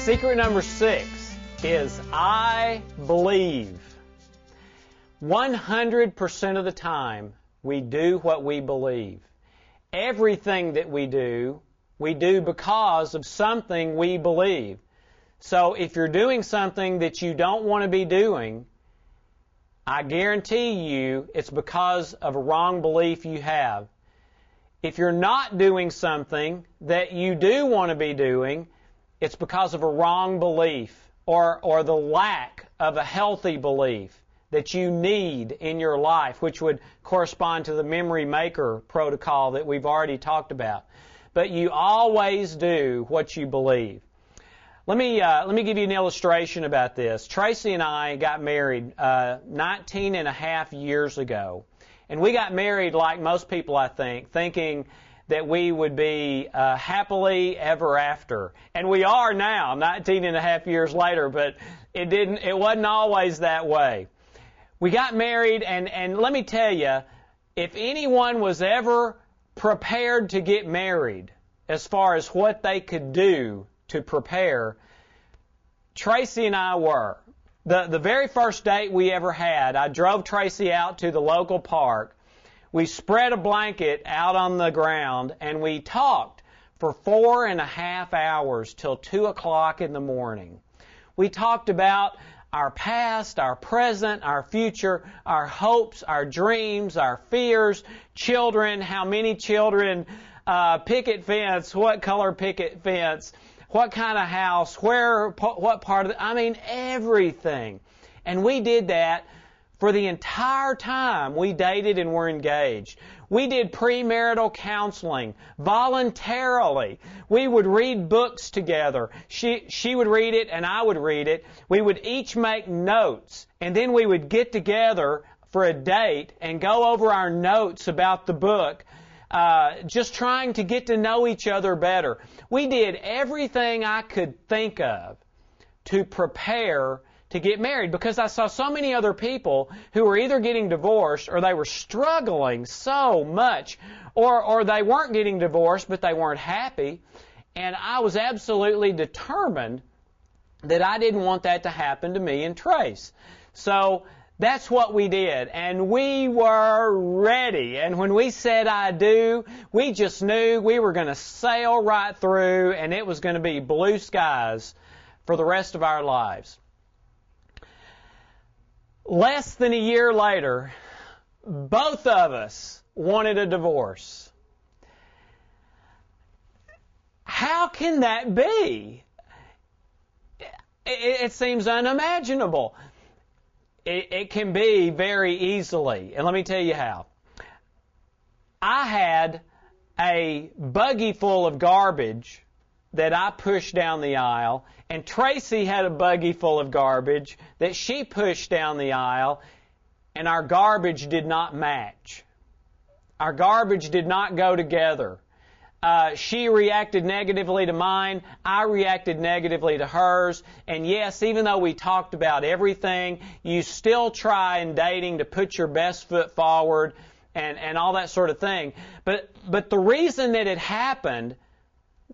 Secret number 6 is I believe. 100% of the time, we do what we believe. Everything that we do because of something we believe. So if you're doing something that you don't want to be doing, I guarantee you it's because of a wrong belief you have. If you're not doing something that you do want to be doing, it's because of a wrong belief or the lack of a healthy belief that you need in your life, which would correspond to the memory maker protocol that we've already talked about. But you always do what you believe. Let me give you an illustration about this. Tracy and I got married 19 and a half years ago. And we got married like most people, I think, thinking that we would be happily ever after. And we are now, 19 and a half years later, but it wasn't always that way. We got married, and let me tell you, if anyone was ever prepared to get married, as far as what they could do to prepare, Tracy and I were. The very first date we ever had, I drove Tracy out to the local park. We spread a blanket out on the ground, and we talked for 4.5 hours till 2 o'clock in the morning. We talked about our past, our present, our future, our hopes, our dreams, our fears, children, how many children, picket fence, what color picket fence, what kind of house, what part of everything. And we did that for the entire time we dated and were engaged. We did premarital counseling voluntarily. We would read books together. She would read it and I would read it. We would each make notes, and then we would get together for a date and go over our notes about the book, just trying to get to know each other better. We did everything I could think of to prepare to get married, because I saw so many other people who were either getting divorced or they were struggling so much, or they weren't getting divorced but they weren't happy. And I was absolutely determined that I didn't want that to happen to me and Trace. So that's what we did, and we were ready. And when we said I do, we just knew we were going to sail right through, and it was going to be blue skies for the rest of our lives. Less than a year later, both of us wanted a divorce. How can that be? It seems unimaginable. It can be very easily, and let me tell you how. I had a buggy full of garbage that I pushed down the aisle, and Tracy had a buggy full of garbage that she pushed down the aisle, and our garbage did not match. Our garbage did not go together. She reacted negatively to mine, I reacted negatively to hers, and yes, even though we talked about everything, you still try in dating to put your best foot forward and all that sort of thing. But the reason that it happened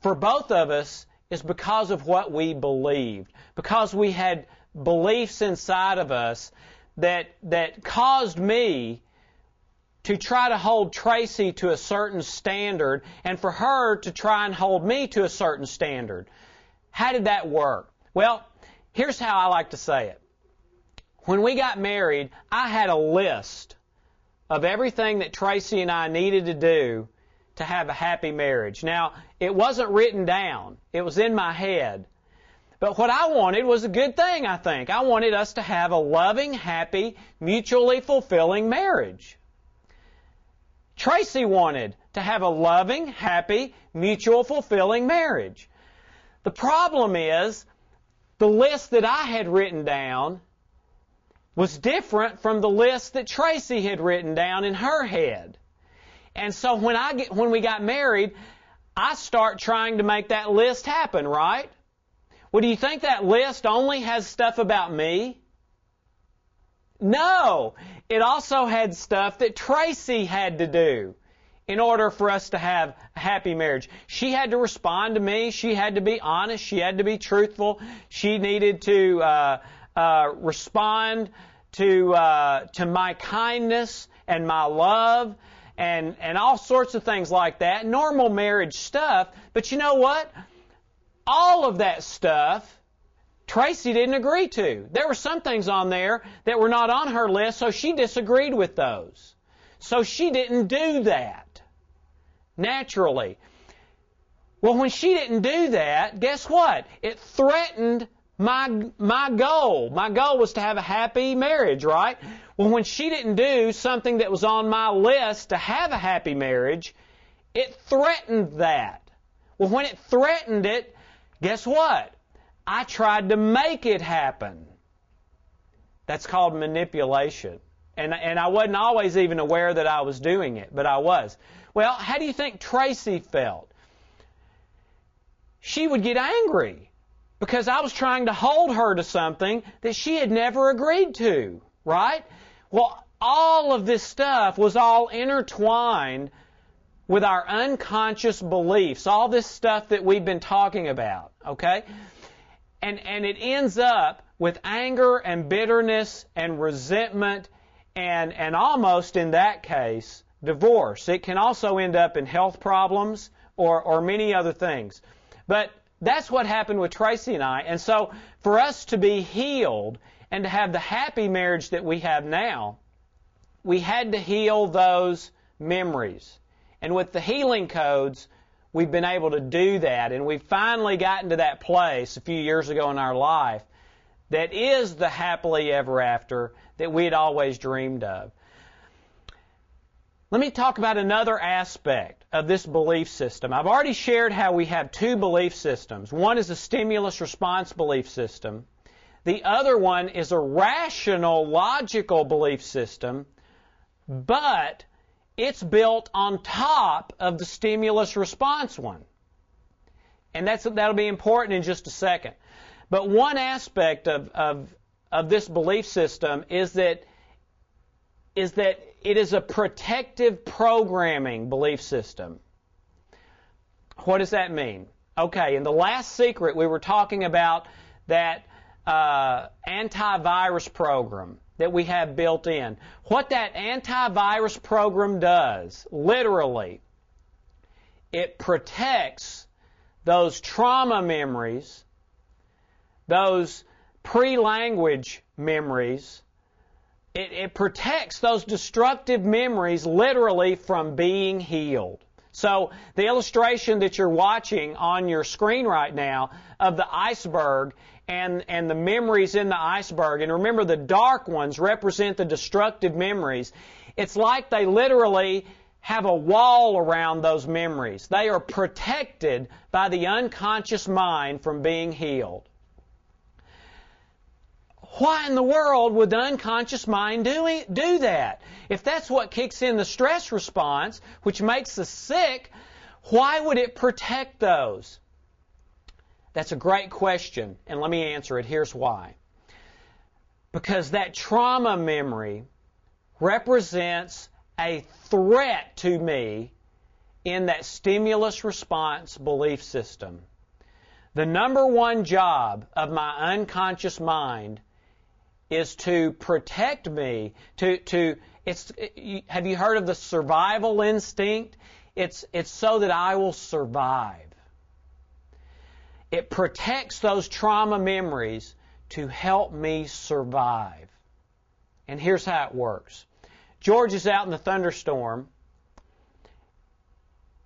for both of us is because of what we believed, because we had beliefs inside of us that caused me to try to hold Tracy to a certain standard, and for her to try and hold me to a certain standard. How did that work? Well, here's how I like to say it. When we got married, I had a list of everything that Tracy and I needed to do to have a happy marriage. Now, it wasn't written down. It was in my head. But what I wanted was a good thing, I think. I wanted us to have a loving, happy, mutually fulfilling marriage. Tracy wanted to have a loving, happy, mutual fulfilling marriage. The problem is, the list that I had written down was different from the list that Tracy had written down in her head. And so when we got married, I start trying to make that list happen, right? Well, do you think that list only has stuff about me? No. It also had stuff that Tracy had to do in order for us to have a happy marriage. She had to respond to me. She had to be honest. She had to be truthful. She needed to respond to my kindness and my love and all sorts of things like that. Normal marriage stuff. But you know what? All of that stuff Tracy didn't agree to. There were some things on there that were not on her list, so she disagreed with those. So she didn't do that naturally. Well, when she didn't do that, guess what? It threatened my goal. My goal was to have a happy marriage, right? Well, when she didn't do something that was on my list to have a happy marriage, it threatened that. Well, when it threatened it, guess what? I tried to make it happen. That's called manipulation. And I wasn't always even aware that I was doing it, but I was. Well, how do you think Tracy felt? She would get angry because I was trying to hold her to something that she had never agreed to, right? Well, all of this stuff was all intertwined with our unconscious beliefs, all this stuff that we've been talking about, okay? And it ends up with anger and bitterness and resentment and almost, in that case, divorce. It can also end up in health problems or many other things. But that's what happened with Tracy and I. And so for us to be healed and to have the happy marriage that we have now, we had to heal those memories. And with the healing codes, we've been able to do that. And we've finally gotten to that place a few years ago in our life that is the happily ever after that we had always dreamed of. Let me talk about another aspect of this belief system. I've already shared how we have two belief systems. One is a stimulus-response belief system. The other one is a rational, logical belief system, but it's built on top of the stimulus-response one. And that'll be important in just a second. But one aspect of this belief system is that it is a protective programming belief system. What does that mean? Okay, in the last secret, we were talking about that antivirus program that we have built in. What that antivirus program does, literally, it protects those trauma memories, those pre-language memories. It protects those destructive memories literally from being healed. So the illustration that you're watching on your screen right now of the iceberg and the memories in the iceberg, and remember the dark ones represent the destructive memories. It's like they literally have a wall around those memories. They are protected by the unconscious mind from being healed. Why in the world would the unconscious mind do that? If that's what kicks in the stress response, which makes us sick, why would it protect those? That's a great question, and let me answer it. Here's why. Because that trauma memory represents a threat to me in that stimulus response belief system. The number one job of my unconscious mind is to protect me. Have you heard of the survival instinct? It's so that I will survive. It protects those trauma memories to help me survive. And here's how it works. George is out in the thunderstorm.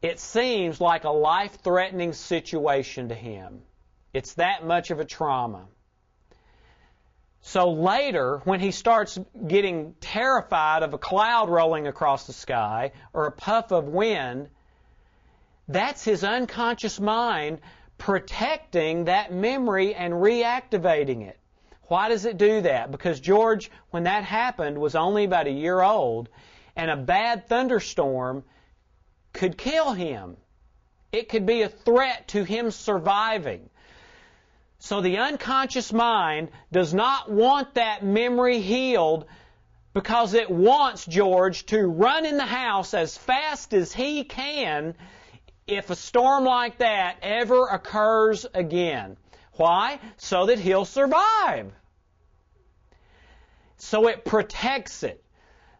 It seems like a life-threatening situation to him. It's that much of a trauma. So later, when he starts getting terrified of a cloud rolling across the sky or a puff of wind, that's his unconscious mind protecting that memory and reactivating it. Why does it do that? Because George, when that happened, was only about a year old, and a bad thunderstorm could kill him. It could be a threat to him surviving. So the unconscious mind does not want that memory healed because it wants George to run in the house as fast as he can if a storm like that ever occurs again. Why? So that he'll survive. So it protects it.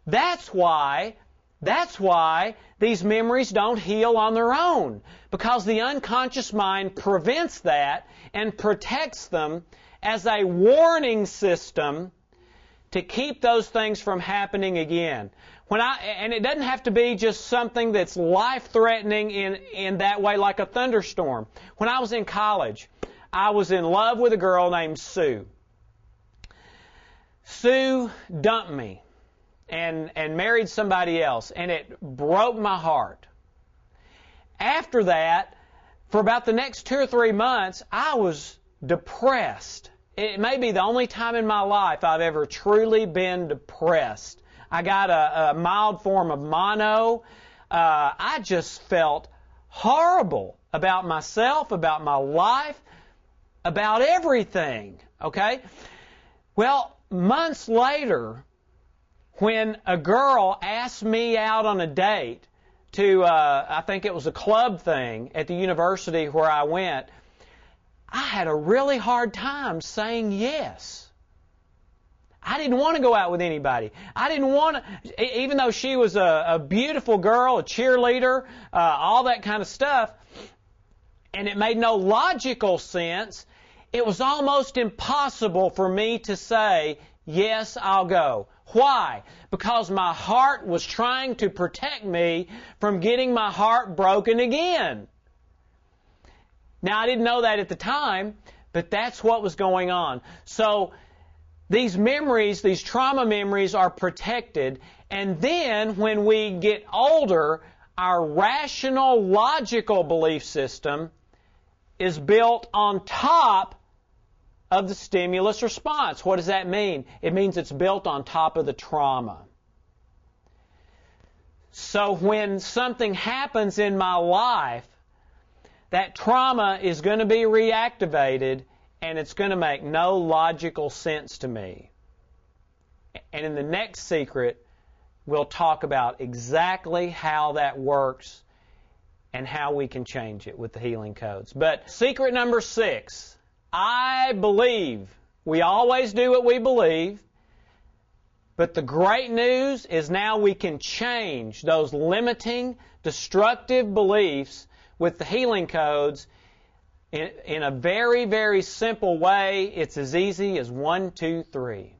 That's why these memories don't heal on their own, because the unconscious mind prevents that and protects them as a warning system to keep those things from happening again. And it doesn't have to be just something that's life-threatening in that way, like a thunderstorm. When I was in college, I was in love with a girl named Sue. Sue dumped me and married somebody else, and it broke my heart. After that, for about the next 2 or 3 months, I was depressed. It may be the only time in my life I've ever truly been depressed. I got a mild form of mono. I just felt horrible about myself, about my life, about everything. Okay? Well, months later, when a girl asked me out on a date to, I think it was a club thing at the university where I went, I had a really hard time saying yes. I didn't want to go out with anybody. I didn't want to, even though she was a beautiful girl, a cheerleader, all that kind of stuff, and it made no logical sense, it was almost impossible for me to say, yes, I'll go. Why? Because my heart was trying to protect me from getting my heart broken again. Now, I didn't know that at the time, but that's what was going on. So these memories, these trauma memories, are protected, and then when we get older, our rational, logical belief system is built on top of the stimulus response. What does that mean? It means it's built on top of the trauma. So when something happens in my life, that trauma is going to be reactivated, and it's going to make no logical sense to me. And in the next secret, we'll talk about exactly how that works and how we can change it with the healing codes. But secret number 6, I believe. We always do what we believe. But the great news is now we can change those limiting, destructive beliefs with the healing codes in a very, very simple way. It's as easy as 1, 2, 3.